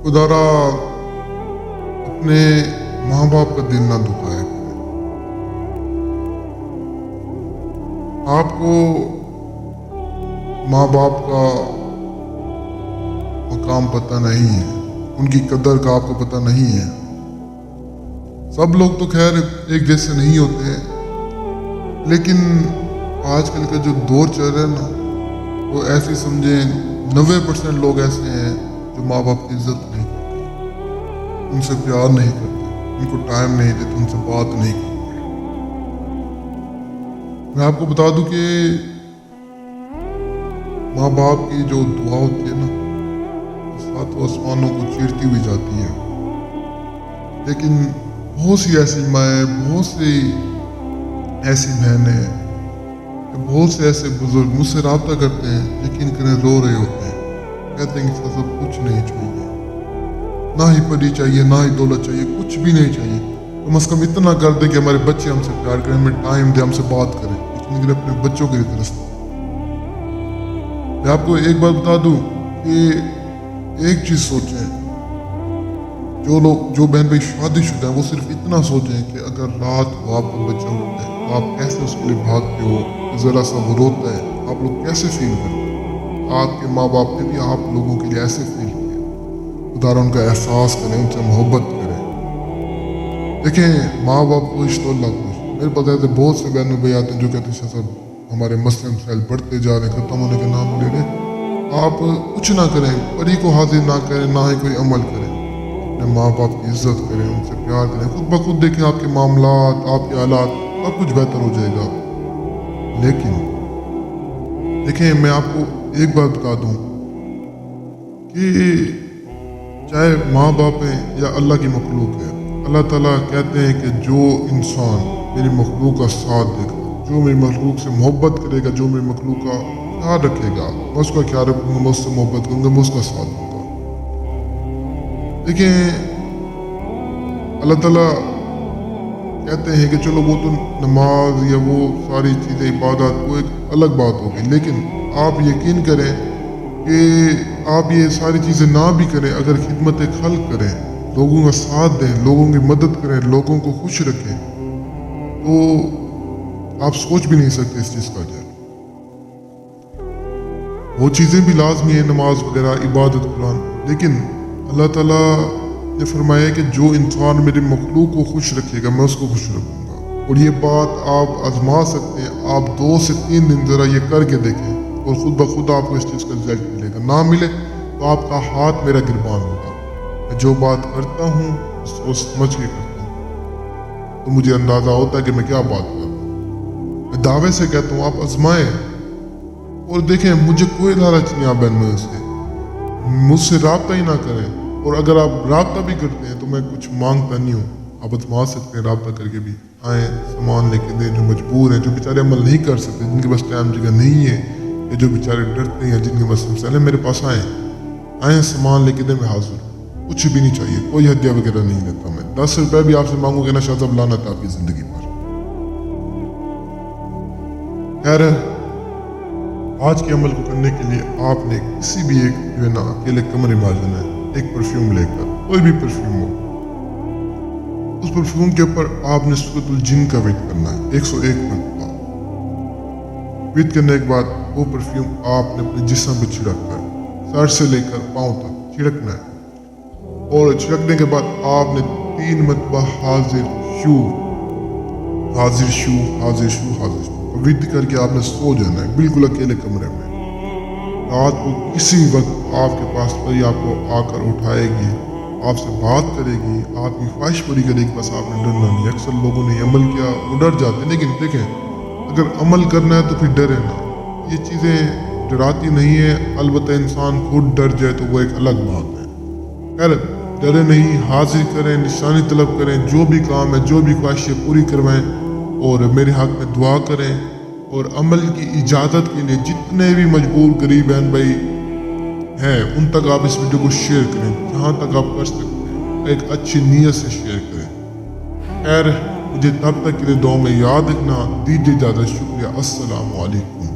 खुदारा अपने माँ बाप का दिल ना दुखाए। आपको माँ बाप का मकाम पता नहीं है, उनकी कदर का आपको पता नहीं है। सब लोग तो खैर एक जैसे नहीं होते, लेकिन आजकल का जो दौर चल रहा है ना, वो ऐसे समझे 90% लोग ऐसे हैं जो माँ बाप की इज्जत नहीं करते, उनसे प्यार नहीं करते, उनको टाइम नहीं देते, उनसे बात नहीं करते। मैं आपको बता दूं कि माँ बाप की जो दुआ होती है ना, सातों आसमानों को चीरती हुई जाती है। लेकिन बहुत सी ऐसी माएँ, बहुत सी ऐसी बहनें, बहुत से ऐसे बुजुर्ग मुझसे रब्ता करते हैं, यकीन करें रो रहे होते हैं, कहते हैं कि सब कुछ नहीं चाहिए, ना ही पढ़ी चाहिए, ना ही दौलत चाहिए, कुछ भी नहीं चाहिए, कम से कम इतना कर दें कि हमारे बच्चे हमसे प्यार करें, हमें टाइम दे, हमसे बात करें, लेकिन अपने बच्चों के लिए तरसते। मैं आपको एक बात बता दूं कि एक चीज सोचें, जो बहन भाई शादीशुदा है वो सिर्फ इतना सोचें कि अगर रात को आपका बच्चा उठता है तो आप कैसे उसके लिए भागते हो, जरा सा वो रोता है, आप लोग कैसे फील करते हो। आपके माँ बाप ने भी आप लोगों के लिए ऐसे फील किया। खुदा उनका एहसास करें, उनसे मोहब्बत करें। देखें, माँ बाप खुश तो अल्लाह खुश। मेरे पास ऐसे बहुत से बहनों भाई आते हैं जो कहते हैं सर हमारे मसले मसाइल बढ़ते जा रहे, खत्म होने के नाम ले रहे। आप कुछ ना करें, परी को हाजिर ना करें, ना ही कोई अमल करें, अपने माँ बाप की इज्जत करें, उनसे प्यार करें, खुद ब खुद देखें आपके मामलात, आपके हालात सब कुछ बेहतर हो जाएगा। लेकिन देखें, मैं आपको एक बात बता दूं कि चाहे माँ बाप है या अल्लाह की मखलूक है, अल्लाह ताला कहते हैं कि जो इंसान मेरी मखलूक का साथ देगा, जो मेरी मखलूक से मोहब्बत करेगा, जो मेरी मखलूक का ख्याल रखेगा, मैं उसका ख्याल रखूंगा, मैं उससे मोहब्बत करूंगा, मैं उसका साथ दूंगा। देखिए, अल्लाह ताला कहते हैं कि चलो वो तो नमाज या वो सारी चीज़ें इबादत वो एक अलग बात होगी, लेकिन आप यकीन करें कि आप ये सारी चीज़ें ना भी करें, अगर खिदमत खल्क करें, लोगों का साथ दें, लोगों की मदद करें, लोगों को खुश रखें, तो आप सोच भी नहीं सकते इस चीज़ का अजर। वो चीज़ें भी लाजमी है, नमाज वगैरह, इबादत, कुरान, लेकिन अल्लाह ताला ने फरमाया कि जो इंसान मेरे मखलूक को खुश रखेगा मैं उसको खुश रखूंगा। और ये बात आप आजमा सकते हैं, आप 2 से 3 दिन ज़रा ये करके देखें और खुद ब खुद आपको इस चीज़ का रिजल्ट मिलेगा। ना मिले तो आपका हाथ मेरा गिरबान होगा। मैं जो बात करता हूँ सोच समझ के करता हूँ, तो मुझे अंदाज़ा होता है कि मैं क्या बात कर रहा हूँ। मैं दावे से कहता हूँ, आप आजमाएं और देखें। मुझे कोई लालच नहीं आप बहन से, मुझसे रब्ता ही ना करें, और अगर आप रब्ता भी करते हैं तो मैं कुछ मांगता नहीं हूँ। आप आजमा सकते हैं, रब्ता करके भी आएँ, सामान लेके दें। जो मजबूर हैं, जो बेचारे अमल नहीं कर सकते, जिनके पास टाइम जगह नहीं है, या जो बेचारे डरते हैं, जिनके पास मसले, मेरे पास आएँ, सामान लेके दें, मैं हाजिर। कुछ भी नहीं चाहिए, कोई हदिया वगैरह नहीं लेता मैं। 10 रुपये भी आपसे मांगूंगा ना, शायद लानत आपकी जिंदगी पर। खैर, आज के अमल को करने के लिए आपने किसी भी एक जो है ना अकेले कमरे में आ जाना है, एक परफ्यूम लेकर, कोई भी परफ्यूम हो। उस परफ्यूम के ऊपर आपने सूरतुल जिन का वेट करना है 101 मरतबा। वेट करने के बाद वो परफ्यूम आपने अपने जिस्म पे छिड़क कर सर से लेकर पाँव तक छिड़कना है। और छिड़कने के बाद आपने 3 मरतबा हाजिर शू हाजिर शू हाजिर शू हाजिर शू विद करके आपने सो जाना है, बिल्कुल अकेले कमरे में। रात को किसी वक्त आपके पास परी आपको आकर उठाएगी, आपसे बात करेगी, आपकी ख्वाहिश पूरी करेगी, बस आपने डरना नहीं। अक्सर लोगों ने अमल किया, वो डर जाते हैं, लेकिन देखें, अगर अमल करना है तो फिर डरे ना। ये चीज़ें डराती नहीं है, अलबत्ता इंसान खुद डर जाए तो वो एक अलग बात है। खैर, डरे नहीं, हाजिर करें, निशानी तलब करें, जो भी काम है, जो भी ख्वाहिशें पूरी करवाएं, और मेरे हक में दुआ करें। और अमल की इजाज़त के लिए जितने भी मजबूर गरीब बहन भाई हैं, उन तक आप इस वीडियो को शेयर करें, जहाँ तक आप कर सकते हैं, एक अच्छी नीयत से शेयर करें। खैर, मुझे तब तक के लिए दुआ में याद रखना। दीजिए इजाज़त। शुक्रिया। अस्सलामु अलैकुम।